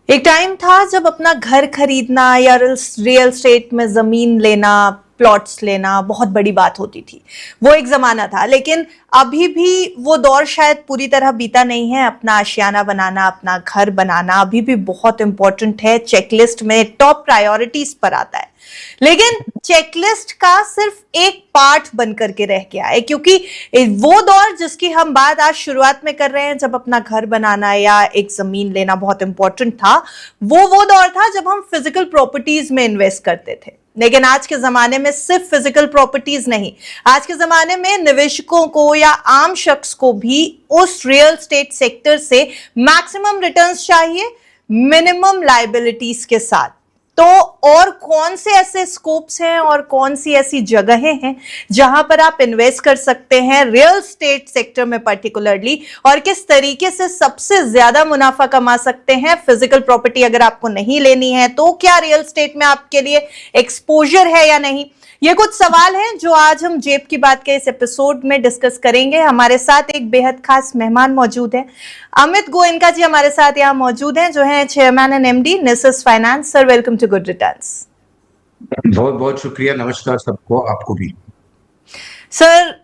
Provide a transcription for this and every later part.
एक टाइम था जब अपना घर खरीदना या रियल स्टेट में जमीन लेना, प्लॉट्स लेना बहुत बड़ी बात होती थी। वो एक जमाना था, लेकिन अभी भी वो दौर शायद पूरी तरह बीता नहीं है। अपना आशियाना बनाना, अपना घर बनाना अभी भी बहुत इंपॉर्टेंट है, चेकलिस्ट में टॉप प्रायोरिटीज पर आता है। लेकिन चेकलिस्ट का सिर्फ एक पार्ट बन करके रह गया है, क्योंकि वो दौर जिसकी हम बात आज शुरुआत में कर रहे हैं, जब अपना घर बनाना या एक जमीन लेना बहुत इंपॉर्टेंट था, वो दौर था जब हम फिजिकल प्रॉपर्टीज में इन्वेस्ट करते थे। लेकिन आज के जमाने में सिर्फ फिजिकल प्रॉपर्टीज नहीं, आज के जमाने में निवेशकों को या आम शख्स को भी उस रियल स्टेट सेक्टर से मैक्सिमम रिटर्न्स चाहिए, मिनिमम लायबिलिटीज के साथ। तो और कौन से ऐसे स्कोप्स हैं और कौन सी ऐसी जगहें हैं जहां पर आप इन्वेस्ट कर सकते हैं रियल स्टेट सेक्टर में पर्टिकुलरली, और किस तरीके से सबसे ज्यादा मुनाफा कमा सकते हैं? फिजिकल प्रॉपर्टी अगर आपको नहीं लेनी है तो क्या रियल स्टेट में आपके लिए एक्सपोजर है या नहीं? ये कुछ सवाल हैं जो आज हम जेब की बात के इस एपिसोड में डिस्कस करेंगे। हमारे साथ एक बेहद खास मेहमान मौजूद हैं। अमित गोयनका जी हमारे साथ यहाँ मौजूद हैं, जो हैं chairman and MD Nisus Finance. Sir, welcome to Good Returns. बहुत बहुत शुक्रिया, नमस्कार सबको, आपको भी। सर,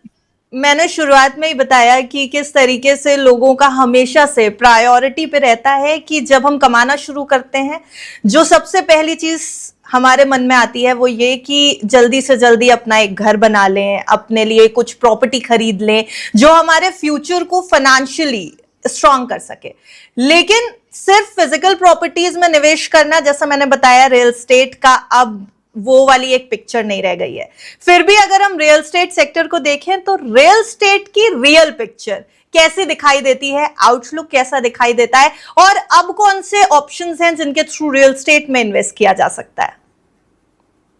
मैंने शुरुआत में ही बताया कि किस तरीके से लोगों का हमेशा से प्रायोरिटी पे रहता है कि जब हम कमाना शुरू करते हैं, जो सबसे पहली चीज हमारे मन में आती है वो ये कि जल्दी से जल्दी अपना एक घर बना लें, अपने लिए कुछ प्रॉपर्टी खरीद लें जो हमारे फ्यूचर को फाइनेंशियली स्ट्रांग कर सके। लेकिन सिर्फ फिजिकल प्रॉपर्टीज में निवेश करना, जैसा मैंने बताया, रियल स्टेट का अब वो वाली एक पिक्चर नहीं रह गई है। फिर भी अगर हम रियल स्टेट सेक्टर को देखें तो रियल स्टेट की रियल पिक्चर कैसी दिखाई देती है, आउटलुक कैसा दिखाई देता है, और अब कौन से ऑप्शंस हैं जिनके थ्रू रियल स्टेट में इन्वेस्ट किया जा सकता है?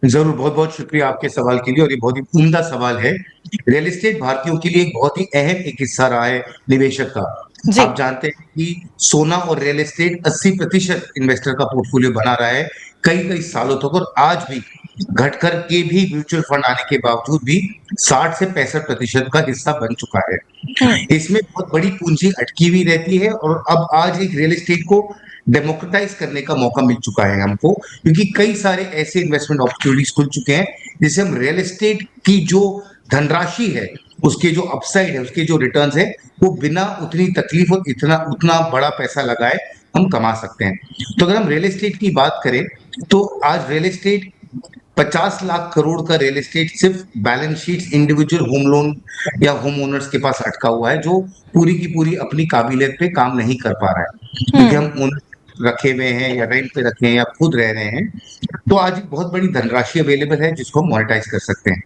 जरूर, बहुत बहुत शुक्रिया आपके सवाल के लिए, और ये बहुत ही उम्दा सवाल है। रियल एस्टेट भारतीयों के लिए एक बहुत ही अहम एक हिस्सा रहा है निवेशक का। जी। आप जानते हैं कि सोना और रियल एस्टेट 80% इन्वेस्टर का पोर्टफोलियो बना रहा है कई कई सालों तक, और आज भी घटकर के भी म्यूचुअल फंड आने के बावजूद भी 60 से 65% का हिस्सा बन चुका है। इसमें बहुत बड़ी पूंजी अटकी हुई रहती है, और अब आज एक रियल एस्टेट को डेमोक्रेटाइज करने का मौका मिल चुका है हमको, क्योंकि कई सारे ऐसे इन्वेस्टमेंट अपॉर्चुनिटीज खुल चुके हैं जिससे हम रियल एस्टेट की जो धनराशि है, उसके जो अपसाइड है, उसके जो रिटर्न्स है, वो बिना उतनी तकलीफ और इतना उतना बड़ा पैसा लगाए हम कमा सकते हैं। तो अगर हम रियल एस्टेट की बात करें तो आज रियल एस्टेट 50 लाख करोड़ का रियल एस्टेट सिर्फ balance sheet individual home loan या होम ओनर्स के पास अटका हुआ है, जो पूरी की पूरी अपनी काबिलियत पे काम नहीं कर पा रहा है, क्योंकि हम ओनर रखे हुए हैं या रेंट पे रखे हैं या खुद रह रहे हैं। तो आज एक बहुत बड़ी धनराशि अवेलेबल है जिसको हम मोनेटाइज कर सकते हैं।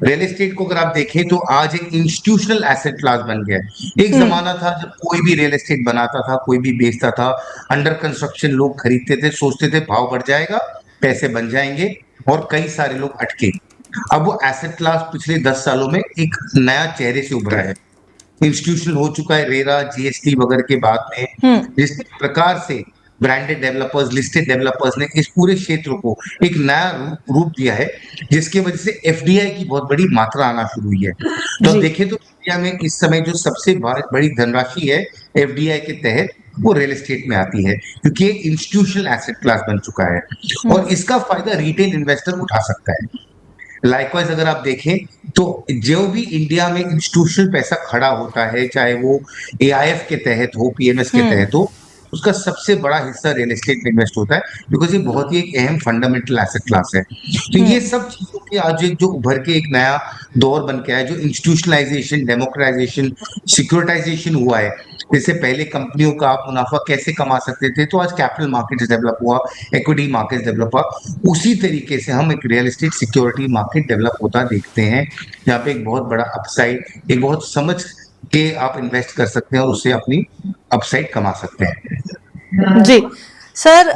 रियल एस्टेट को अगर आप देखें तो आज एक इंस्टीट्यूशनल एसेट क्लास बन गया है। एक जमाना था जब कोई भी रियल एस्टेट बनाता था, कोई भी बेचता था, अंडर कंस्ट्रक्शन लोग खरीदते थे, सोचते थे भाव बढ़ जाएगा, पैसे बन जाएंगे, और कई सारे लोग अटके। अब वो एसेट क्लास पिछले 10 सालों में एक नया चेहरे से उभरा है, इंस्टीट्यूशनल हो चुका है। रेरा, जीएसटी वगैरह के बाद में जिस प्रकार से ब्रांडेड डेवलपर्स, लिस्टेड डेवलपर्स ने इस पूरे क्षेत्र को एक नया रूप दिया है, जिसकी वजह से एफडीआई की बहुत बड़ी मात्रा आना शुरू हुई है। तो अब देखें तो इंडिया में इस समय जो सबसे बड़ी धनराशि है एफडीआई के तहत, वो रियल एस्टेट में आती है, क्योंकि ये इंस्टीट्यूशनल एसेट क्लास बन चुका है और इसका फायदा रिटेल इन्वेस्टर उठा सकता है। लाइकवाइज अगर आप देखें तो जो भी इंडिया में इंस्टीट्यूशनल पैसा खड़ा होता है, चाहे वो एआईएफ के तहत हो, पीएमएस के तहत हो, उसका सबसे बड़ा हिस्सा रियल एस्टेट में इन्वेस्ट होता है, बिकॉज ये बहुत ही एक अहम फंडामेंटल एसेट क्लास है। तो ये सब चीजों के आज एक जो उभर के एक नया दौर बन के आया, जो इंस्टीट्यूशनलाइजेशन, डेमोक्रेटाइजेशन, सिक्योरिटाइजेशन हुआ है। जैसे पहले कंपनियों का आप मुनाफा कैसे कमा सकते थे, तो आज कैपिटल मार्केट डेवलप हुआ, इक्विटी मार्केट डेवलप हुआ। उसी तरीके से हम एक real estate security market develop होता देखते हैं, जहाँ पे एक बहुत बड़ा अपसाइड, एक बहुत समझ के आप इन्वेस्ट कर सकते हैं और उससे अपनी अपसाइड कमा सकते हैं। जी सर,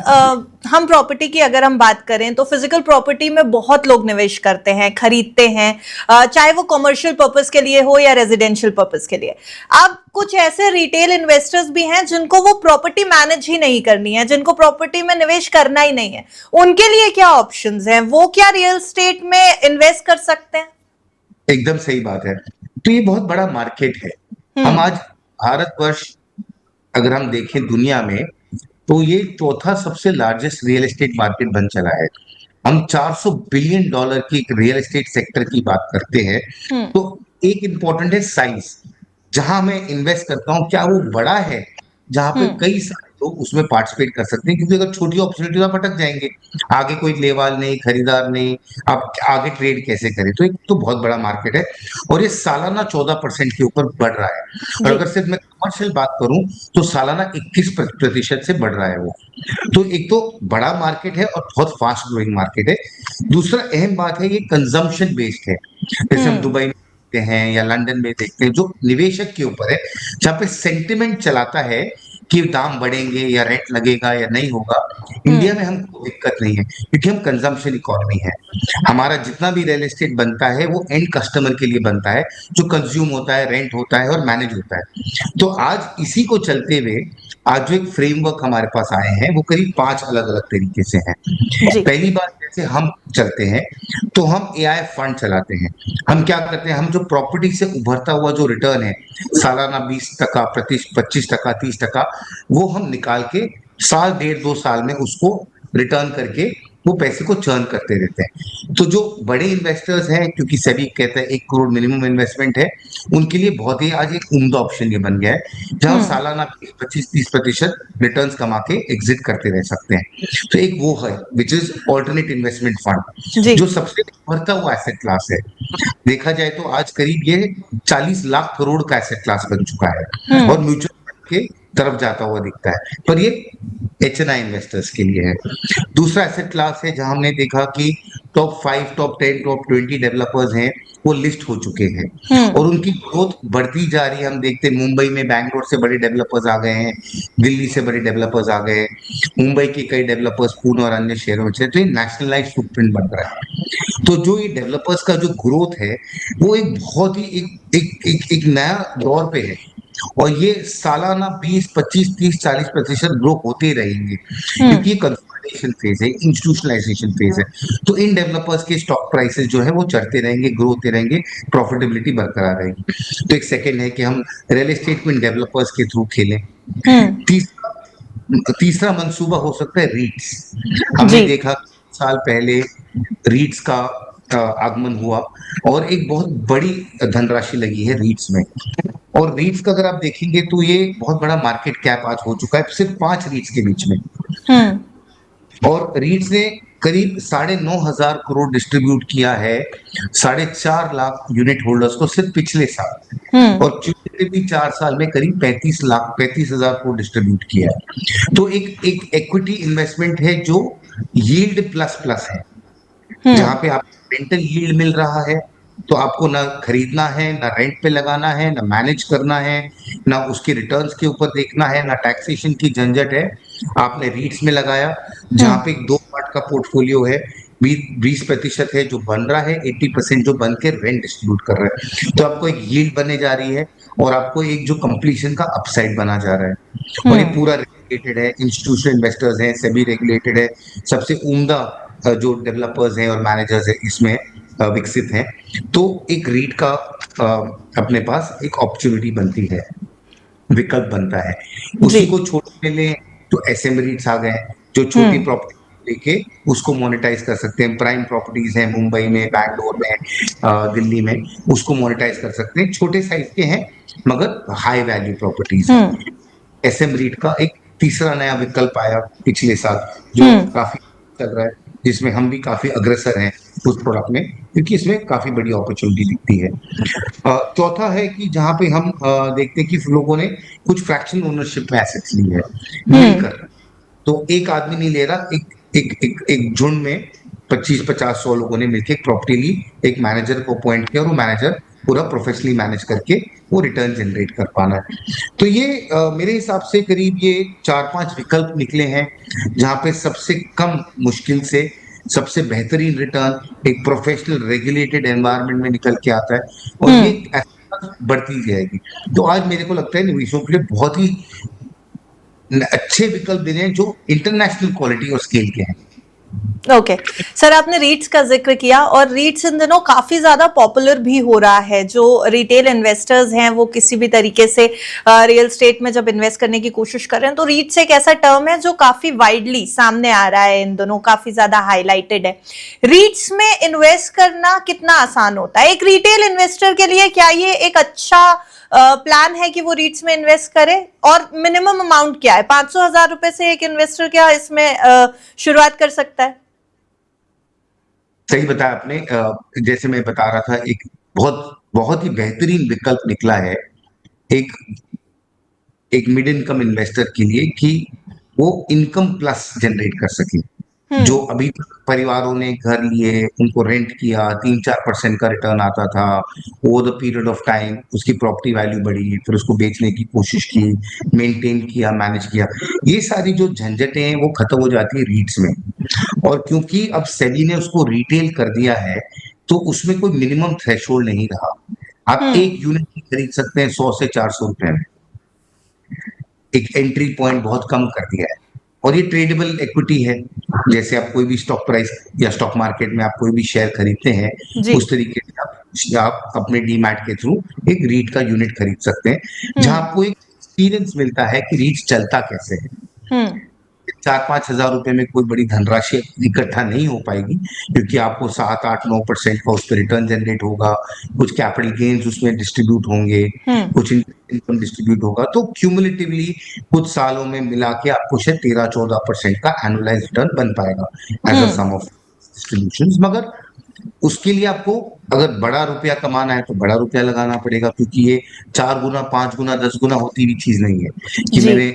हम प्रॉपर्टी की अगर हम बात करें तो फिजिकल प्रॉपर्टी में बहुत लोग निवेश करते हैं, खरीदते हैं, चाहे वो कमर्शियल पर्पस के लिए हो या रेजिडेंशियल पर्पस के लिए। अब कुछ ऐसे रिटेल इन्वेस्टर्स भी हैं जिनको वो प्रॉपर्टी मैनेज ही नहीं करनी है, जिनको प्रॉपर्टी में निवेश करना ही नहीं है। उनके लिए क्या ऑप्शंस हैं? वो क्या रियल स्टेट में इन्वेस्ट कर सकते हैं? एकदम सही बात है। तो ये बहुत बड़ा मार्केट है। हम आज भारतवर्ष अगर हम देखें दुनिया में, तो ये चौथा सबसे लार्जेस्ट रियल एस्टेट मार्केट बन चला है। हम $400 बिलियन की एक रियल एस्टेट सेक्टर की बात करते हैं। हम्म। तो एक इंपॉर्टेंट है साइज, जहां मैं इन्वेस्ट करता हूँ क्या वो बड़ा है, जहां पे हम्म। कई सारे लोग उसमें पार्टिसिपेट कर सकते हैं, क्योंकि अगर छोटी अपॉर्चुनिटी में भटक जाएंगे, आगे कोई लेवाल नहीं, खरीदार नहीं, आप आगे ट्रेड कैसे करें। तो एक तो बहुत बड़ा मार्केट है, और ये सालाना 14% के ऊपर बढ़ रहा है। और जी। अगर सिर्फ मैं कमर्शियल बात करूं तो सालाना 21% से बढ़ रहा है वो। तो एक तो बड़ा मार्केट है और बहुत फास्ट ग्रोइंग मार्केट है। दूसरा अहम बात है, ये कंजम्पशन बेस्ड है। जैसे हम हम्म। दुबई में देखते हैं या लंदन में देखते हैं, जो निवेशक के ऊपर है, जहाँ पे सेंटिमेंट चलाता है कि दाम बढ़ेंगे या रेंट लगेगा या नहीं होगा। इंडिया हम्म। में हमको दिक्कत नहीं है, क्योंकि हम कंजम्पशन इकोनॉमी है। हमारा जितना भी रियल एस्टेट बनता है वो एंड कस्टमर के लिए बनता है, जो कंज्यूम होता है, रेंट होता है और मैनेज होता है। तो आज इसी को चलते हुए आज जो एक फ्रेमवर्क हमारे पास आए हैं वो करीब 5 अलग अलग तरीके से हैं। जी। पहली बात, जैसे हम चलते हैं तो हम एआई फंड चलाते हैं। हम क्या करते हैं, हम जो प्रॉपर्टी से उभरता हुआ जो रिटर्न है, सालाना 20%, प्रति 25%, 30%, वो हम निकाल के साल, डेढ़ 2 साल में उसको रिटर्न करके वो पैसे को चर्न करते रहते हैं। तो जो बड़े इन्वेस्टर्स हैं, क्योंकि सभी कहते हैं 1 करोड़ मिनिमम इन्वेस्टमेंट है, उनके लिए बहुत ही आज एक उम्दा ऑप्शन ये बन गया है, जहां वो हम्म। सालाना 25-30% रिटर्न्स कमा के एग्जिट करते रह सकते हैं। तो एक वो है which is alternate investment fund, जी। जो सबसे बढ़ता हुआ एसेट क्लास है। देखा जाए तो आज करीब ये 40 लाख करोड़ का एसेट क्लास बन चुका है, और हम्म। म्यूचुअल फंड के तरफ जाता हुआ दिखता है, पर ये एचएनआई इन्वेस्टर्स के लिए है। दूसरा एसेट क्लास है जहां हमने देखा कि टॉप 5, टॉप 10, टॉप 20 डेवलपर्स हैं, वो लिस्ट हो चुके हैं, हम्म। और उनकी ग्रोथ बढ़ती जा रही है। हम देखते हैं मुंबई में, बैंगलोर से बड़े डेवलपर्स आ गए हैं, दिल्ली से बड़े डेवलपर्स आ गए हैं, मुंबई के कई डेवलपर्स पुणे और अन्य शहरों में, तो ये नेशनलाइज फुटप्रिंट बन रहा है। तो जो ये डेवलपर्स का जो ग्रोथ है, वो एक बहुत ही एक नया दौर पे है, और ये सालाना 20, 25, 30, 40% ग्रो होते रहेंगे, हम्म। क्योंकि ये कंसोलिडेशन फेज है, इंस्टीट्यूशनलाइजेशन फेज है। तो इन डेवलपर्स के स्टॉक प्राइसेस जो है वो चढ़ते रहेंगे, ग्रो होते रहेंगे, प्रॉफिटेबिलिटी बरकरार रहेगी। तो एक सेकंड है कि हम रियल एस्टेट को इन डेवलपर्स के थ्रू खेलें। हम्म। तीसरा तीसरा मंसूबा हो सकता है रीट्स। हमने जी। देखा साल पहले रीट्स का आगमन हुआ, और एक बहुत बड़ी धनराशि लगी है रीट्स में। और रीट्स का अगर आप देखेंगे तो ये बहुत बड़ा मार्केट कैप आज हो चुका है सिर्फ 5 रीट्स के बीच में। हम्म। और रीट्स ने करीब 9,500 करोड़ डिस्ट्रीब्यूट किया है 4.5 लाख यूनिट होल्डर्स को सिर्फ पिछले साल। हम्म। और पिछले भी 4 साल में करीब 35 हजार को डिस्ट्रीब्यूट किया है। तो एक एक इक्विटी इन्वेस्टमेंट है जो यील्ड प्लस प्लस है, जहां हम्म। पे आपको रेंटल यील्ड मिल रहा है, तो आपको ना खरीदना है, ना रेंट पे लगाना है, ना मैनेज करना है, ना उसके रिटर्न्स के ऊपर देखना है, ना टैक्सेशन की झंझट है। आपने रीट्स में लगाया, जहां हम्म। पे एक 2 पार्ट का पोर्टफोलियो है, 20% है जो बन रहा है, 80% जो बन के रेंट डिस्ट्रीब्यूट कर रहा है। तो आपको एक यील्ड बनने जा रही है, और आपको एक जो कंप्लीशन का अपसाइड बना जा रहा है। और ये हम्म। पूरा रेगुलेटेड है, इंस्टीट्यूशनल इन्वेस्टर्स हैं, सेबी रेगुलेटेड है, सबसे उम्दा जो डेवलपर्स हैं और मैनेजर्स हैं इसमें विकसित हैं। तो एक रीट का अपने पास एक अपॉर्चुनिटी बनती है, विकल्प बनता है। जी। उसी को छोटे में लें तो एसएम रीट्स आ गए, जो छोटी हम्म। प्रॉपर्टी लेके उसको मोनेटाइज कर सकते हैं। प्राइम प्रॉपर्टीज हैं मुंबई में, बैंगलोर में, दिल्ली में, उसको मोनेटाइज कर सकते हैं। छोटे साइज के हैं मगर हाई वैल्यू प्रॉपर्टीज हैं। हम्म। एसएम रीट का एक तीसरा नया विकल्प आया पिछले साल, जो हम्म। काफी चल रहा है, जिसमें हम भी काफी अग्रसर हैं उस प्रोडक्ट में, क्योंकि इसमें काफी बड़ी अपॉर्चुनिटी दिखती है। चौथा है कि जहां पे हम देखते हैं कि लोगों ने कुछ फ्रैक्शनल ओनरशिप में एसेट्स ली है हम्म। मिलकर। तो एक आदमी नहीं ले रहा, एक झुंड में 25, 50, 100 लोगों ने मिलकर एक प्रॉपर्टी ली, एक मैनेजर को अपॉइंट किया, और वो मैनेजर पूरा प्रोफेशनली मैनेज करके वो रिटर्न जनरेट कर पाना है। तो ये मेरे हिसाब से करीब ये 4-5 विकल्प निकले हैं, जहां पे सबसे कम मुश्किल से सबसे बेहतरीन रिटर्न एक प्रोफेशनल रेगुलेटेड एनवायरनमेंट में निकल के आता है, और ये हम्म। बढ़ती जाएगी। तो आज मेरे को लगता है निवेशों के लिए बहुत ही अच्छे विकल्प देने हैं जो इंटरनेशनल क्वालिटी और स्केल के हैं। ओके सर, आपने रीट्स का जिक्र किया और रीट्स इन दिनों काफी ज्यादा पॉपुलर भी हो रहा है। जो रिटेल इन्वेस्टर्स हैं वो किसी भी तरीके से रियल स्टेट में जब इन्वेस्ट करने की कोशिश कर रहे हैं तो रीट्स एक ऐसा टर्म है जो काफी वाइडली सामने आ रहा है, इन दोनों काफी ज्यादा हाईलाइटेड है। रीट्स में इन्वेस्ट करना कितना आसान होता है एक रिटेल इन्वेस्टर के लिए? क्या ये एक अच्छा प्लान है कि वो रीट्स में इन्वेस्ट करे? और मिनिमम अमाउंट क्या है? 500,000 रुपए से एक इन्वेस्टर क्या इसमें शुरुआत कर सकता है? सही बताया आपने। जैसे मैं बता रहा था, एक बहुत बहुत ही बेहतरीन विकल्प निकला है एक एक मिड इनकम इन्वेस्टर के लिए कि वो इनकम प्लस जनरेट कर सके। जो अभी तक परिवारों ने घर लिए, उनको रेंट किया, 3-4% का रिटर्न आता था, over the period of time उसकी प्रॉपर्टी वैल्यू बढ़ी, फिर उसको बेचने की कोशिश की, मेंटेन किया, मैनेज किया, ये सारी जो झंझटें हैं वो खत्म हो जाती है रीट्स में। और क्योंकि अब सेबी ने उसको रिटेल कर दिया है तो उसमें कोई मिनिमम थ्रेशोल्ड नहीं रहा। आप एक यूनिट खरीद सकते हैं 100 से 400 रुपए में। एक एंट्री पॉइंट बहुत कम कर दिया है और ये ट्रेडेबल इक्विटी है। जैसे आप कोई भी स्टॉक प्राइस या स्टॉक मार्केट में आप कोई भी शेयर खरीदते हैं, जी। उस तरीके से आप अपने डीमैट के थ्रू एक रीट का यूनिट खरीद सकते हैं, जहां आपको एक एक्सपीरियंस मिलता है कि रीट चलता कैसे है। 4-5 हजार रुपए में कोई बड़ी धनराशि इकट्ठा नहीं हो पाएगी, क्योंकि आपको 7-8-9% का उस पर रिटर्न जनरेट होगा, कुछ कैपिटल गेन्स उसमें डिस्ट्रीब्यूट होंगे, कुछ इनकम डिस्ट्रीब्यूट होगा, तो क्यूमुलेटिवली कुछ सालों में मिला के आपको शायद 13-14% का एनुअलाइज रिटर्न बन पाएगा as a sum of distributions. मगर उसके लिए आपको अगर बड़ा रुपया कमाना है तो बड़ा रुपया लगाना पड़ेगा, क्योंकि ये 4 गुना, 5 गुना, 10 गुना होती हुई चीज नहीं है कि जी। मैंने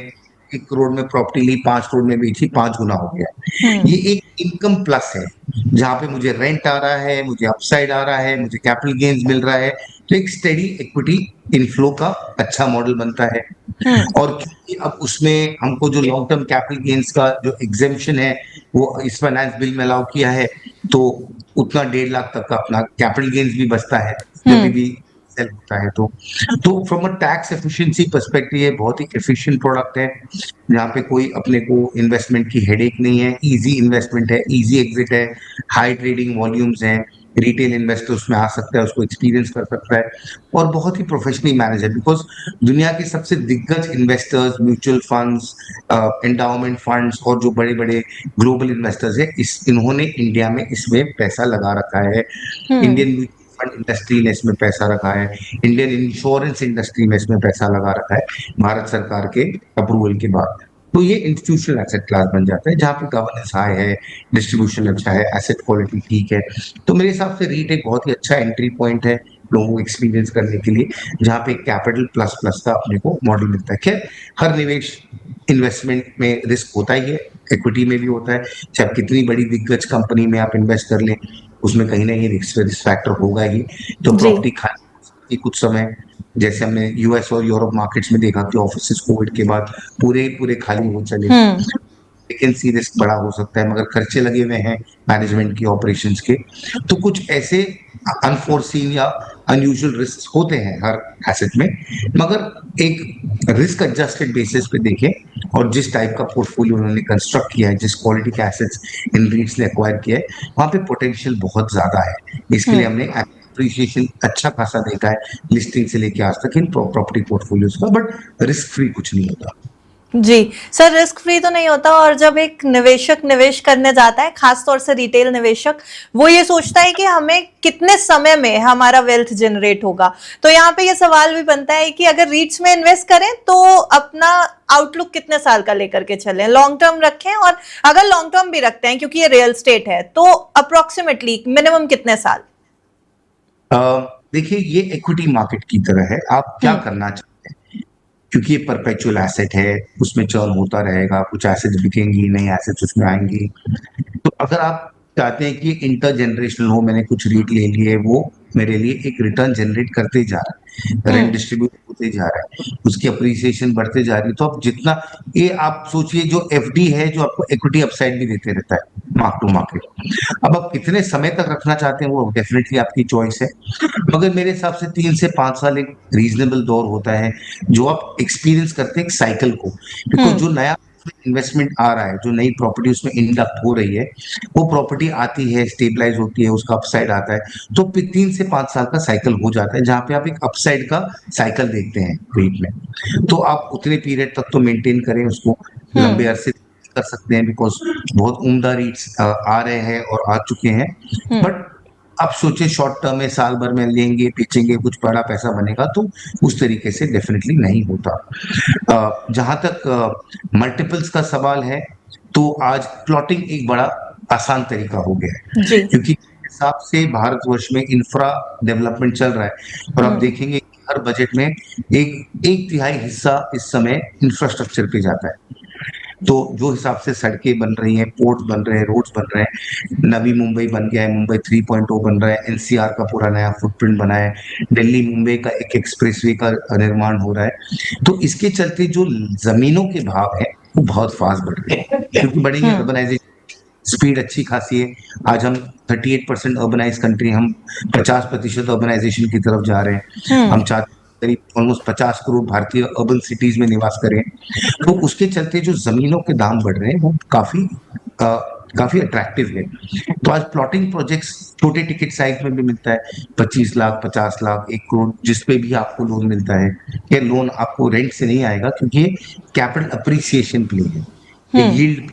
1 करोड़ में प्रॉपर्टी ली, 5 करोड़ में बेची, 5 गुना हो गया। ये एक इनकम प्लस है, जहां पे मुझे रेंट आ रहा है, मुझे अपसाइड आ रहा है, मुझे कैपिटल गेन्स मिल रहा है, तो एक स्टेडी इक्विटी इनफ्लो का अच्छा मॉडल बनता है। और क्योंकि अब उसमें हमको जो लॉन्ग टर्म कैपिटल गेन्स का जो एग्जेम्पशन है वो इस फाइनेंस बिल में अलाउ किया है, तो उतना 1.5 लाख तक का अपना कैपिटल गेन्स भी बचता है जब भी सेल होता है। तो from a tax efficiency perspective ये बहुत ही एफिशिएंट प्रोडक्ट है, जहाँ पे कोई अपने को इन्वेस्टमेंट की हेडेक नहीं है, इजी इन्वेस्टमेंट है, इजी एग्जिट है, हाई ट्रेडिंग वॉल्यूम्स हैं, रिटेल इन्वेस्टर उसमें आ सकता है, उसको एक्सपीरियंस कर सकता है, और बहुत ही प्रोफेशनली मैनेज है। बिकॉज दुनिया के सबसे दिग्गज investors, mutual funds, endowment funds और जो बड़े बड़े ग्लोबल इन्वेस्टर्स है, इन्होंने इंडिया में इसमें पैसा लगा रखा है। इंडियन म्यूचुअल फंड इंडस्ट्री ने इसमें पैसा रखा है, इंडियन इंश्योरेंस इंडस्ट्री में इसमें पैसा लगा रखा है भारत सरकार के अप्रूवल के बाद। तो ये इंस्टीट्यूशनल एसेट क्लास बन जाता है, जहाँ पे गवर्नेंस हाई है, डिस्ट्रीब्यूशन अच्छा है, एसेट क्वालिटी ठीक है। तो मेरे हिसाब से रीट एक बहुत ही अच्छा एंट्री पॉइंट है लोगों को एक्सपीरियंस करने के लिए, जहाँ पे कैपिटल प्लस प्लस का अपने को मॉडल मिलता है। खैर, हर निवेश इन्वेस्टमेंट में रिस्क होता ही है, इक्विटी में भी होता है, चाहे कितनी बड़ी दिग्गज कंपनी में आप इन्वेस्ट कर लें, उसमें कहीं ना कहीं रिस्क फैक्टर होगा ही। तो प्रॉपर्टी खाली कुछ समय, जैसे हमने यूएस और यूरोप मार्केट्स में देखा कि ऑफिसेस कोविड के बाद पूरे पूरे खाली हो चले, वैकेंसी रिस्क बड़ा हो सकता है, मगर खर्चे लगे हुए हैं मैनेजमेंट की, ऑपरेशंस के, तो कुछ ऐसे अनफोर्सीन या अनयूजुअल रिस्क होते हैं हर एसेट में। मगर एक रिस्क एडजस्टेड बेसिस पे देखें और जिस टाइप का पोर्टफोलियो उन्होंने कंस्ट्रक्ट किया है, जिस क्वालिटी के एसेट्स इन रीट्स ने एक्वायर किया है, वहां पे पोटेंशियल बहुत ज्यादा है। इसके लिए हमने अप्रिसिएशन अच्छा खासा देखा है लिस्टिंग से लेके आज तक इन प्रॉपर्टी पोर्टफोलियोज का, बट रिस्क फ्री कुछ नहीं होता। जी सर, रिस्क फ्री तो नहीं होता। और जब एक निवेशक निवेश करने जाता है, खासतौर से रिटेल निवेशक, वो ये सोचता है कि हमें कितने समय में हमारा वेल्थ जनरेट होगा। तो यहाँ पे ये सवाल भी बनता है कि अगर रीट्स में इन्वेस्ट करें तो अपना आउटलुक कितने साल का लेकर के चलें, लॉन्ग टर्म रखें, और अगर लॉन्ग टर्म भी रखते हैं क्योंकि ये रियल स्टेट है तो अप्रोक्सीमेटली मिनिमम कितने साल? देखिए, ये इक्विटी मार्केट की तरह है, आप क्या करना चाहते हैं, क्योंकि ये परपेचुअल एसेट है, उसमें चर्न होता रहेगा, कुछ एसेट्स बिकेंगी, नई एसेट्स उसमें आएंगी। तो अगर आप चाहते हैं कि इंटर जनरेशनल हो, मैंने कुछ रीट ले लिए, वो मेरे लिए एक रिटर्न जनरेट करते जा रहा है, रेंट डिस्ट्रीब्यूट होते जा रहा है, उसकी अप्रिसिएशन बढ़ते जा रही है, तो आप जितना, ये आप सोचिए जो एफडी है जो आपको इक्विटी अपसाइड भी देते रहता है मार्क टू मार्केट, अब आप कितने समय तक रखना चाहते हैं वो डेफिनेटली आपकी चॉइस है। मगर मेरे हिसाब से 3 से 5 साल एक रीजनेबल दौर होता है जो आप एक्सपीरियंस करते हैं एक साइकिल को, बिकॉज जो नया इन्वेस्टमेंट आ रहा है, जो नई प्रॉपर्टी उसमें इंडक्ट हो रही है, वो प्रॉपर्टी आती है, स्टेबलाइज होती है, उसका अपसाइड आता है, तो 3 से 5 साल का साइकिल हो जाता है, जहाँ पे आप एक अपसाइड का साइकिल देखते हैं REIT में। तो आप उतने पीरियड तक तो मेंटेन करें उसको, लंबे अरसे कर सकते हैं, बिकॉज बहुत उम्दा REITs आ रहे हैं और आ चुके हैं। बट आप सोचे शॉर्ट टर्म में साल भर में लेंगे बेचेंगे कुछ बड़ा पैसा बनेगा, तो उस तरीके से डेफिनेटली नहीं होता। जहां तक मल्टीपल्स का सवाल है, तो आज प्लॉटिंग एक बड़ा आसान तरीका हो गया है, जी। क्योंकि हिसाब से भारतवर्ष में इंफ्रा डेवलपमेंट चल रहा है, और आप देखेंगे कि हर बजट में एक तिहाई हिस्सा इस समय इंफ्रास्ट्रक्चर पे जाता है। तो जो हिसाब से सड़कें बन रही हैं, पोर्ट बन रहे हैं, रोड्स बन रहे हैं, नवी मुंबई बन गया है, मुंबई 3.0 बन रहा है, NCR का पूरा नया फुटप्रिंट बना है, दिल्ली मुंबई का एक एक्सप्रेसवे का निर्माण हो रहा है। तो इसके चलते जो जमीनों के भाव है वो बहुत फास्ट बढ़ रहे हैं, क्योंकि बढ़ेंगे, अर्बनाइजेशन स्पीड अच्छी खासी है। आज हम 38% अर्बनाइज कंट्री, हम 50% अर्बनाइजेशन की तरफ जा रहे हैं। हम चाहते हैं करीब ऑलमोस्ट 50 करोड़ भारतीय अर्बन सिटीज में निवास करें। तो उसके चलते जो जमीनों के दाम बढ़ रहे हैं वो काफी अट्रैक्टिव है। तो आज प्लॉटिंग प्रोजेक्ट्स छोटे टिकट साइज में भी मिलता है, 25 लाख, 50 लाख, 1 करोड़, जिसपे भी आपको लोन मिलता है। ये लोन आपको रेंट से नहीं आएगा, क्योंकि कैपिटल अप्रिसिएशन प्ले है, ये यील्ड।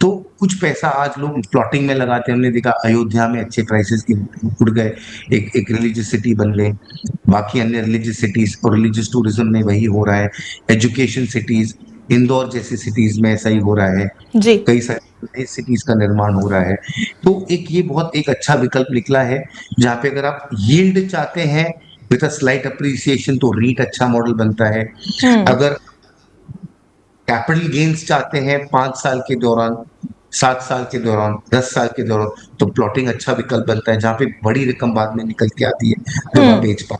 तो कुछ पैसा आज लोग प्लॉटिंग में लगाते हैं। हमने देखा अयोध्या में अच्छे प्राइसेस की उड़ गए, एक रिलीजियस सिटी बन गए, बाकी अन्य रिलीजियस सिटीज और रिलीजियस टूरिज्म में वही हो रहा है। एजुकेशन सिटीज, इंदौर जैसी सिटीज में ऐसा ही हो रहा है, जी। कई सारी नई सिटीज का निर्माण हो रहा है। तो ये बहुत एक अच्छा विकल्प निकला है, जहाँ पे अगर आप यील्ड चाहते हैं विद अ स्लाइट अप्रिसिएशन, तो REIT अच्छा मॉडल बनता है। अगर कैपिटल गेन्स चाहते हैं 5 साल के दौरान, 7 साल के दौरान, 10 साल के दौरान, तो प्लॉटिंग अच्छा विकल्प बनता है, जहाँ पे बड़ी रकम बाद में निकल के आती है जब आप बेच पाओ,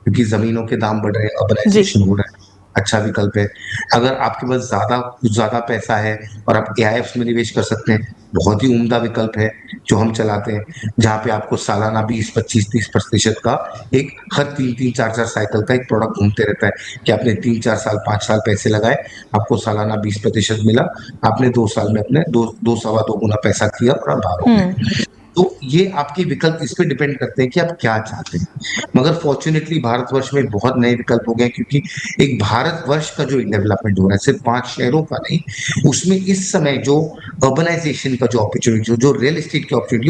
क्योंकि जमीनों के दाम बढ़ रहे हैं, जी। अर्बनाइजेशन हो रहा है। अच्छा विकल्प है। अगर आपके पास कुछ ज्यादा पैसा है और आप AIFs में निवेश कर सकते हैं, बहुत ही उम्दा विकल्प है जो हम चलाते हैं, जहाँ पे आपको सालाना 20, 25, 30% का एक हर 3, 3, 4, 4 साइकिल का एक प्रोडक्ट घूमते रहता है, कि आपने 3, 4 साल, 5 साल पैसे लगाए, आपको सालाना 20% मिला, आपने 2 साल में अपने दो सवा दो गुना पैसा किया और आप भागोगे। तो ये आपके विकल्प इस पे डिपेंड करते हैं कि आप क्या चाहते हैं। मगर फॉर्चुनेटली भारतवर्ष में बहुत नए विकल्प हो गए, क्योंकि एक भारतवर्ष का जो डेवलपमेंट हो रहा है, सिर्फ 5 शहरों का नहीं, उसमें इस समय जो अर्बनाइजेशन का जो अपॉर्चुनिटी, जो रियल एस्टेट की अपॉर्चुनिटी,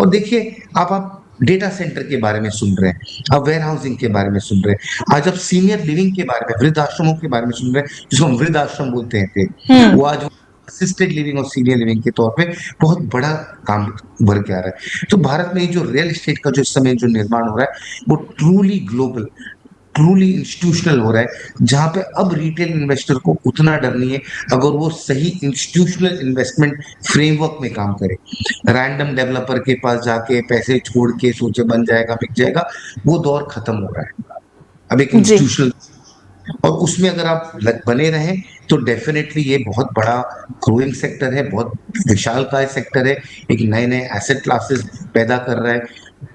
और देखिए आप डेटा सेंटर के बारे में सुन रहे हैं, आप वेयर हाउसिंग के बारे में सुन रहे हैं, आज आप सीनियर लिविंग के बारे में, वृद्ध आश्रमों के बारे में सुन रहे हैं, जिसको हम वृद्ध आश्रम बोलते हैं, वो आज असिस्टेड लिविंग और सीनियर लिविंग के तौर पे बहुत बड़ा काम उभर के आ रहा है। तो भारत में जो रियल एस्टेट का जो इस समय जो निर्माण हो रहा है, वो ट्रूली ग्लोबल, ट्रूली इंस्टीट्यूशनल हो रहा है, जहां पे अब रिटेल इन्वेस्टर को उतना डर नहीं है, अगर वो सही इंस्टीट्यूशनल इन्वेस्टमेंट फ्रेमवर्क में काम करे। रैंडम डेवलपर के पास जाके पैसे छोड़ के सोचे बन जाएगा बिक जाएगा, वो दौर खत्म हो रहा है। अब एक जी। इंस्टीट्यूशनल, और उसमें अगर आप बने रहें, तो डेफिनेटली ये बहुत बड़ा ग्रोइंग सेक्टर है, बहुत विशालकाय सेक्टर है, एक नए नए एसेट क्लासेस पैदा कर रहा है।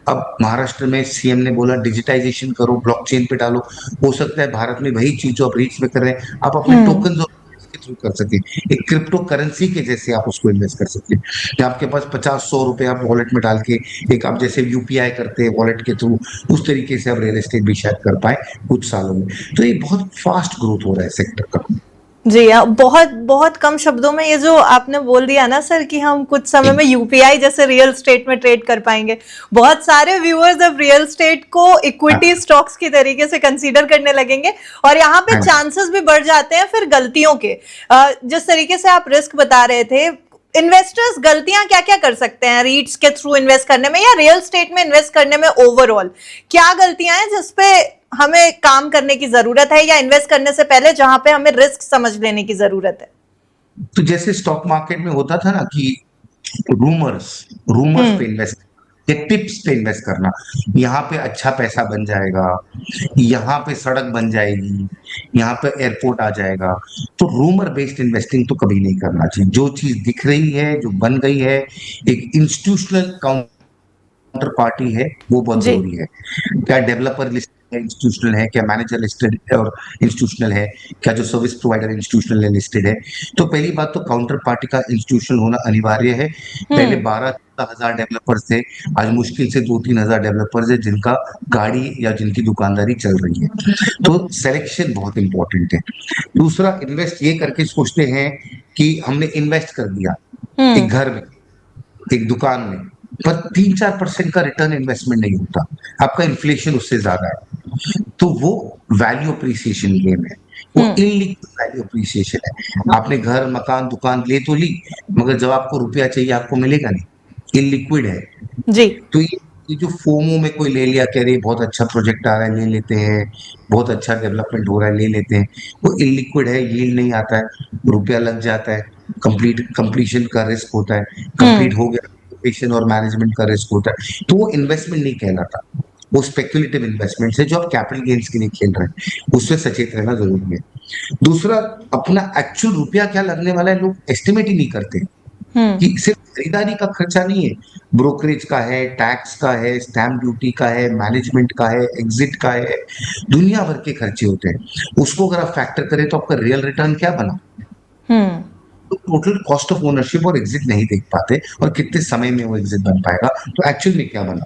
अब महाराष्ट्र में CM ने बोला डिजिटाइजेशन करो, ब्लॉकचेन पे डालो। हो सकता है भारत में वही चीज जो आप REITs में कर रहे हैं, आप अपने टोकन के थ्रू कर सके, एक क्रिप्टो करेंसी के जैसे आप उसको इन्वेस्ट कर सकते हैं, कि आपके पास 50-100 रुपए आप वॉलेट में डाल के, एक आप जैसे UPI करते हैं वॉलेट के थ्रू, उस तरीके से आप रियल एस्टेट भी शायद कर पाए कुछ सालों में। तो ये बहुत फास्ट ग्रोथ हो रहा है सेक्टर का। जी हाँ, बहुत बहुत कम शब्दों में ये जो आपने बोल दिया ना सर कि हम कुछ समय में UPI जैसे रियल स्टेट में ट्रेड कर पाएंगे, बहुत सारे व्यूअर्स अब रियल स्टेट को इक्विटी स्टॉक्स की तरीके से कंसीडर करने लगेंगे, और यहाँ पे चांसेस भी बढ़ जाते हैं फिर गलतियों के। जिस तरीके से आप रिस्क बता रहे थे, इन्वेस्टर्स गलतियां क्या क्या कर सकते हैं रीट्स के थ्रू इन्वेस्ट करने में या रियल स्टेट में इन्वेस्ट करने में, ओवरऑल क्या गलतियां हैं जिसपे हमें काम करने की जरूरत है, या इन्वेस्ट करने से पहले जहां पे हमें रिस्क समझ लेने की जरूरत है? तो जैसे स्टॉक मार्केट में होता था ना कि रूमर्स पे इन्वेस्ट या टिप्स पे इन्वेस्ट करना, यहाँ पे अच्छा पैसा बन जाएगा, यहाँ पे सड़क बन जाएगी, यहाँ पे एयरपोर्ट आ जाएगा, तो रूमर बेस्ड इन्वेस्टिंग तो कभी नहीं करना चाहिए। जो चीज दिख रही है, जो बन गई है, एक इंस्टीट्यूशनल काउंटर पार्टी है, वो बहुत जी। जरूरी है। क्या डेवलपर लिस्ट इंस्टीट्यूशनल है, क्या मैनेजर लिस्टेड और इंस्टीट्यूशनल है, क्या जो सर्विस प्रोवाइडर इंस्टीट्यूशनल है लिस्टेड है। तो पहली बात तो काउंटर पार्टी का इंस्टीट्यूशनल होना अनिवार्य है। पहले हम्म 12-14 हजार डेवलपर्स थे, आज मुश्किल से 2-3 हजार डेवलपर्स है जिनका गाड़ी या जिनकी दुकानदारी चल रही है। तो सिलेक्शन बहुत इंपॉर्टेंट है। दूसरा, इन्वेस्ट ये करके सोचते हैं कि हमने इन्वेस्ट कर दिया एक हम्म घर में, एक दुकान में, पर 3-4% का रिटर्न इन्वेस्टमेंट नहीं होता, आपका इन्फ्लेशन उससे ज्यादा है। तो वो वैल्यू अप्रिसिएशन गेम है, वो हम्म इनलिक्विड वैल्यू अप्रिसिएशन है। आपने घर मकान दुकान ले तो ली, मगर जब आपको रुपया चाहिए आपको मिलेगा नहीं, इनलिक्विड है। जी तो ये जो फोमो में कोई ले लिया, कह रहे बहुत अच्छा प्रोजेक्ट आ रहा है ले लेते हैं, बहुत अच्छा डेवलपमेंट हो रहा है ले लेते हैं, वो इलिक्विड है, यील्ड नहीं आता है, रुपया लग जाता है, कंप्लीशन का रिस्क होता है, हम्म कंप्लीट हो गया पेशन और मैनेजमेंट का रिस्क होता है, तो वो इन्वेस्टमेंट नहीं कहलाता। वो स्पेक्युलेटिव इन्वेस्टमेंट है जो आप कैपिटल गेन्स के लिए खेल रहे हैं, उससे सचेत रहना जरूरी है। दूसरा, अपना एक्चुअल रुपया क्या लगने वाला है लोग एस्टिमेट ही नहीं करते, हम्म कि सिर्फ खरीदारी का खर्चा नहीं है, ब्रोकरेज का है, टैक्स का है, स्टैम्प ड्यूटी का है, मैनेजमेंट का है, एग्जिट का है, दुनिया भर के खर्चे होते हैं। उसको अगर आप फैक्टर करें तो आपका रियल रिटर्न क्या बना, हम्म तो टोटल कॉस्ट ऑफ ओनरशिप और एग्जिट नहीं देख पाते, और कितने समय में वो एग्जिट बन पाएगा, तो एक्चुअल में क्या बना।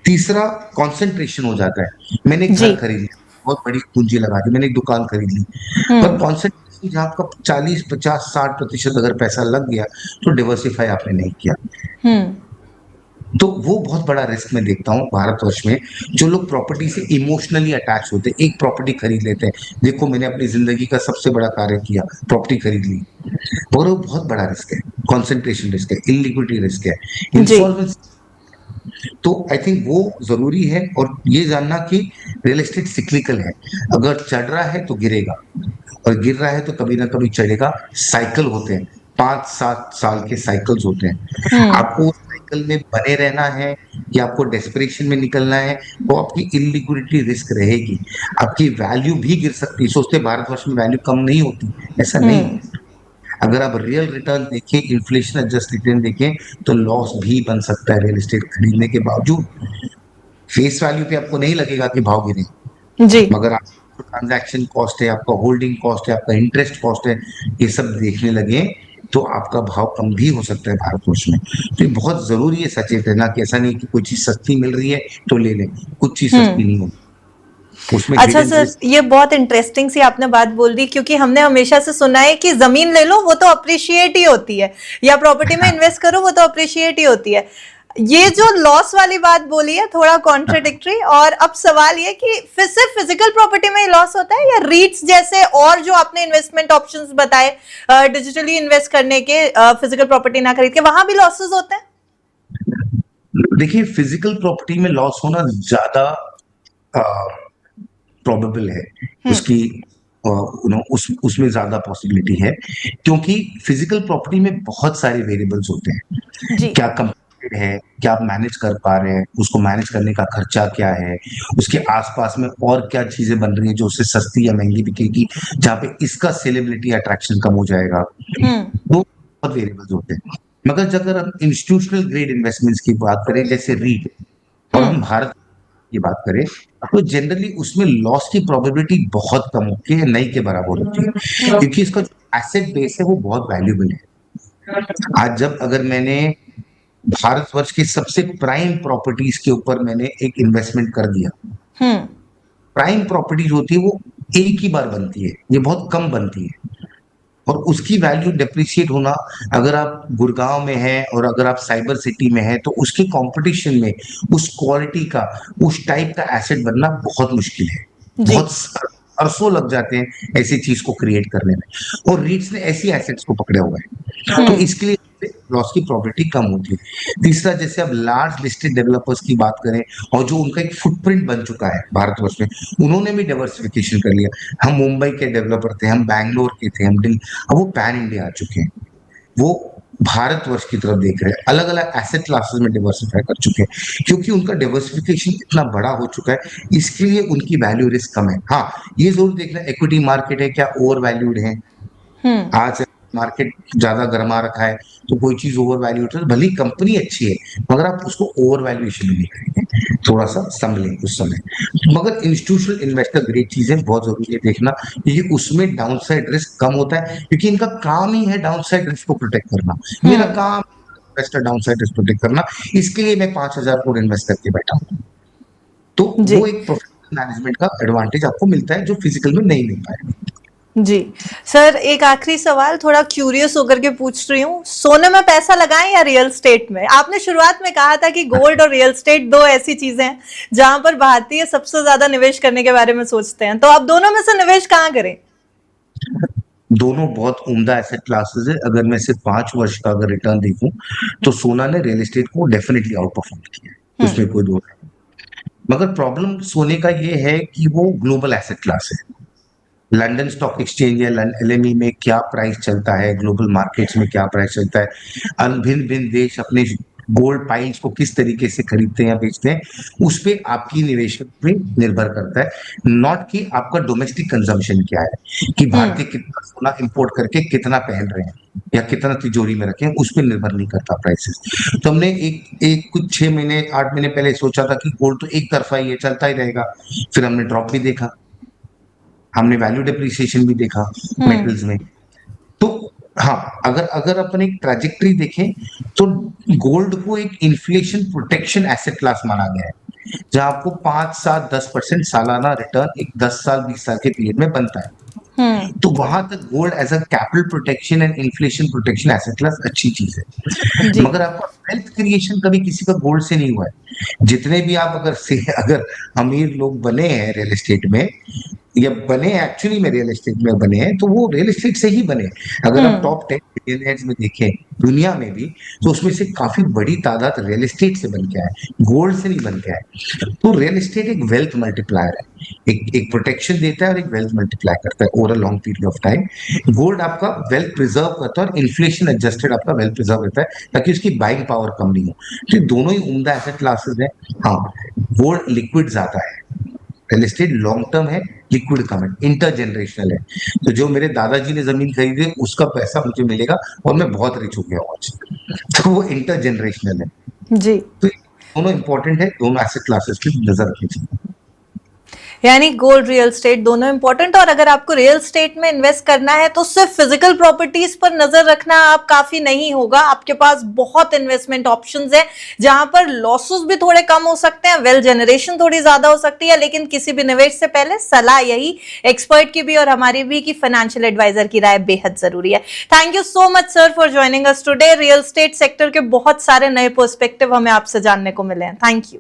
तीसरा, कंसंट्रेशन हो जाता है। मैंने एक जी घर खरीद लिया, बहुत बड़ी पूंजी लगा दी, मैंने एक दुकान खरीद ली, पर हम्म कॉन्सेंट्रेशन जहां आपका 40-50-60% अगर पैसा लग गया, तो डिवर्सिफाई आपने नहीं किया। हम्म तो वो बहुत बड़ा रिस्क मैं देखता हूँ भारतवर्ष में। जो लोग प्रॉपर्टी से इमोशनली अटैच होते हैं, एक प्रॉपर्टी खरीद लेते हैं, देखो मैंने अपनी जिंदगी का सबसे बड़ा कार्य किया, प्रॉपर्टी खरीद ली, और वो बहुत बड़ा रिस्क है, कॉन्सेंट्रेशन रिस्क है, इलिक्विडिटी रिस्क है, जी इंसॉल्वेंसी। तो आई थिंक वो जरूरी है, और ये जानना कि रियल एस्टेट सिक्लिकल है, अगर चढ़ रहा है तो गिरेगा, और गिर रहा है तो कभी ना कभी चढ़ेगा। साइकिल होते हैं, 5-7 साल के साइकिल्स होते हैं। हम्म आपको उस साइकिल में बने रहना है कि आपको डेस्परेशन में निकलना है, तो आपकी इलिक्विडिटी रिस्क रहेगी, आपकी वैल्यू भी गिर सकती है। सोचते भारतवर्ष में वैल्यू कम नहीं होती, ऐसा नहीं हम्म है। अगर आप रियल रिटर्न देखें, इन्फ्लेशन एडजस्ट रिटर्न देखें, तो लॉस भी बन सकता है रियल एस्टेट खरीदने के बावजूद। फेस वैल्यू पे आपको नहीं लगेगा कि भाव गिरे, जी मगर आप ट्रांजैक्शन कॉस्ट है, आपका होल्डिंग कॉस्ट है, आपका इंटरेस्ट कॉस्ट है, ये सब देखने लगे तो आपका भाव कम भी हो सकता है भारतवर्ष में। तो ये बहुत जरूरी है सचेत रहना, कि ऐसा नहीं कि कोई चीज सस्ती मिल रही है तो ले लें, कुछ चीज सस्ती हम्म नहीं होती, उसमें अच्छा हिडन सर, रिस्क। ये बहुत इंटरेस्टिंग सी आपने बात बोल दी, क्योंकि हमने हमेशा से सुना है कि जमीन ले लो वो तो अप्रिशिएट ही होती है, या प्रॉपर्टी में इन्वेस्ट करो वो तो अप्रिशिएट ही होती है। ये जो लॉस वाली बात बोली है थोड़ा कॉन्ट्राडिक्टरी। और अब सवाल ये कि सिर्फ फिजिकल प्रॉपर्टी में ही लॉस होता है, या रीट्स जैसे और जो आपने इन्वेस्टमेंट ऑप्शंस बताए डिजिटली इन्वेस्ट करने के, फिजिकल प्रॉपर्टी ना खरीद के, वहां भी लॉसेस होते हैं? देखिए, फिजिकल प्रॉपर्टी में लॉस होना ज्यादा प्रोबेबल है, हम्म उसकी उसमें ज्यादा पॉसिबिलिटी है, क्योंकि फिजिकल प्रॉपर्टी में बहुत सारे वेरिएबल्स होते हैं। जी क्या कंप्लीटेड है, क्या आप मैनेज कर पा रहे हैं, उसको मैनेज करने का खर्चा क्या है, उसके आसपास में और क्या चीजें बन रही है जो उससे सस्ती या महंगी बिकेगी, जहाँ पे इसका सेलेब्रिटी अट्रैक्शन कम हो जाएगा। हम्म वो बहुत वेरिएबल्स होते हैं। मगर अगर हम इंस्टीट्यूशनल ग्रेड इन्वेस्टमेंट्स की बात करें, जैसे रीट, और हम हम्म भारत की बात करें, तो जनरली उसमें लॉस की प्रोबेबिलिटी बहुत कम होती है, नहीं के बराबर होती है, हम्म क्योंकि इसका जो एसेट बेस है वो बहुत वैल्यूबल है। आज जब अगर मैंने भारतवर्ष की सबसे प्राइम प्रॉपर्टीज के ऊपर मैंने एक इन्वेस्टमेंट कर दिया, हम्म प्राइम प्रॉपर्टीज होती है वो एक ही बार बनती है, ये बहुत कम बनती है, और उसकी वैल्यू डिप्रिशिएट होना, अगर आप गुड़गांव में हैं और अगर आप साइबर सिटी में हैं, तो उसके कंपटीशन में उस क्वालिटी का, उस टाइप का एसेट बनना बहुत मुश्किल है, जी बहुत अरसों लग जाते हैं ऐसी चीज को क्रिएट करने में, और रीट्स ने ऐसी एसेट्स को पकड़े हुए हैं, तो हम्म इसके लिए लॉस की प्रोबेबिलिटी कम होती है। तीसरा, जैसे अब लार्ज लिस्टेड डेवलपर्स की बात करें, और जो उनका एक फुटप्रिंट बन चुका है भारतवर्ष में, उन्होंने भी डाइवर्सिफिकेशन कर लिया। हम मुंबई के डेवलपर थे, हम बैंगलोर के थे, हम दिल्ली, अब वो पैन इंडिया आ चुके हैं, वो भारतवर्ष की तरफ देख रहे हैं, अलग अलग एसेट क्लासेस में डिवर्सिफाई कर चुके हैं, क्योंकि उनका डिवर्सिफिकेशन इतना बड़ा हो चुका है, इसके लिए उनकी वैल्यू रिस्क कम है। हाँ, ये जरूर देखना इक्विटी मार्केट है क्या ओवर वैल्यूड है। हम्म आज मार्केट ज्यादा गर्मा रखा है तो कोई चीज ओवर वैल्यू है, भले ही कंपनी अच्छी है मगर आप उसको ओवर वैल्यूएशन नहीं करेंगे, थोड़ा सा संभलें उस समय। मगर इंस्टीट्यूशनल इन्वेस्टर ग्रेड चीजें बहुत जरूरी है देखना, क्योंकि उसमें डाउनसाइड रिस्क कम होता है, क्योंकि इनका काम ही है डाउनसाइड रिस्क को प्रोटेक्ट करना। मेरा काम इन्वेस्टर डाउनसाइड रिस्क प्रोटेक्ट करना, इसके लिए मैं 5,000 करोड़ इन्वेस्ट करके बैठा हूँ। तो जी वो एक प्रोफेशनल मैनेजमेंट का एडवांटेज आपको मिलता है जो फिजिकल में नहीं मिल पाएगा। जी सर, एक आखिरी सवाल थोड़ा क्यूरियस होकर के पूछ रही हूँ, सोने में पैसा लगाएं या रियल स्टेट में? आपने शुरुआत में कहा था कि गोल्ड और रियल स्टेट दो ऐसी चीजें हैं जहां पर भारतीय सबसे ज्यादा निवेश करने के बारे में सोचते हैं, तो आप दोनों में से निवेश कहाँ करें? दोनों बहुत उम्दा एसेट क्लासेस है। अगर मैं सिर्फ 5 वर्ष का अगर रिटर्न देखूं तो सोना ने रियल एस्टेट को डेफिनेटली आउट परफॉर्म किया है, उसमें कोई दो नहीं। मगर प्रॉब्लम सोने का ये है कि वो ग्लोबल एसेट क्लास है। लंदन स्टॉक एक्सचेंज या एलएमई में क्या प्राइस चलता है, ग्लोबल मार्केट्स में क्या प्राइस चलता है, भिन्न भिन्न देश अपने गोल्ड पाइल्स को किस तरीके से खरीदते हैं या बेचते हैं, उस पे आपकी निवेश पे निर्भर करता है। नॉट कि आपका डोमेस्टिक कंजम्पशन क्या है, कि भारतीय कितना सोना इंपोर्ट करके कितना पहन रहे हैं या कितना तिजोरी में रखे हैं, उस पर निर्भर नहीं करता प्राइसेस। तो हमने एक कुछ 6 महीने 8 महीने पहले सोचा था कि गोल्ड तो एक तरफा ही है, चलता ही रहेगा। फिर हमने ड्रॉप भी देखा, हमने वैल्यू डिप्रिसिएशन भी देखा मेटल्स में। तो हाँ, अगर अगर अपन एक ट्रैजेक्टरी देखें तो गोल्ड को एक इन्फ्लेशन प्रोटेक्शन एसेट क्लास माना गया है, जहां आपको 5 7 10% सालाना रिटर्न एक 10 साल 20 साल के पीरियड में बनता है। तो वहां तक gold as a capital protection and inflation protection asset class अच्छी चीज है। जी मगर आपका वेल्थ क्रिएशन कभी किसी का गोल्ड से नहीं हुआ है। जितने भी आप अगर अमीर लोग बने हैं रियल एस्टेट में, या बने एक्चुअली में रियल एस्टेट में बने हैं, तो वो रियल एस्टेट से ही बने। अगर आप टॉप 10 बिलियनर्स में देखें दुनिया में भी, तो उसमें से काफी बड़ी तादाद रियल एस्टेट से बन के आए, गोल्ड से नहीं बन के आए। तो रियल एस्टेट एक वेल्थ मल्टीप्लायर है, एक प्रोटेक्शन देता है और एक वेल्थ मल्टीप्लाई करता है over a long period of time. Gold आपका वेल्थ प्रिजर्व करता है और इन्फ्लेशन एडजस्टेड आपका वेल्थ प्रिजर्व करता है, ताकि उसकी बाइंग पावर कम नहीं हो। तो ये दोनों ही उम्दा एसेट क्लासेस हैं। हाँ, गोल्ड लिक्विड ज्यादा है, रियल एस्टेट लॉन्ग टर्म है, लिक्विड कम है, इंटरजेनरेशनल है। तो जो मेरे दादाजी ने जमीन खरीदी उसका पैसा मुझे मिलेगा और मैं बहुत रिच हो गया हूँ आज, तो वो इंटरजेनरेशनल है। जी तो दोनों इंपॉर्टेंट है, दोनों एसेट क्लासेस की नजर रखनी चाहिए। यानी गोल्ड रियल स्टेट दोनों इंपॉर्टेंट, और अगर आपको रियल स्टेट में इन्वेस्ट करना है तो सिर्फ फिजिकल प्रॉपर्टीज पर नजर रखना आप काफी नहीं होगा, आपके पास बहुत इन्वेस्टमेंट ऑप्शंस हैं जहां पर लॉसेस भी थोड़े कम हो सकते हैं, वेल्थ जनरेशन थोड़ी ज्यादा हो सकती है। लेकिन किसी भी निवेश से पहले सलाह यही एक्सपर्ट की भी और हमारी भी कि फाइनेंशियल एडवाइजर की राय बेहद जरूरी है। Thank you so much sir for joining us today. Real estate sector के बहुत सारे नए पर्सपेक्टिव हमें आपसे जानने को मिले हैं। Thank you.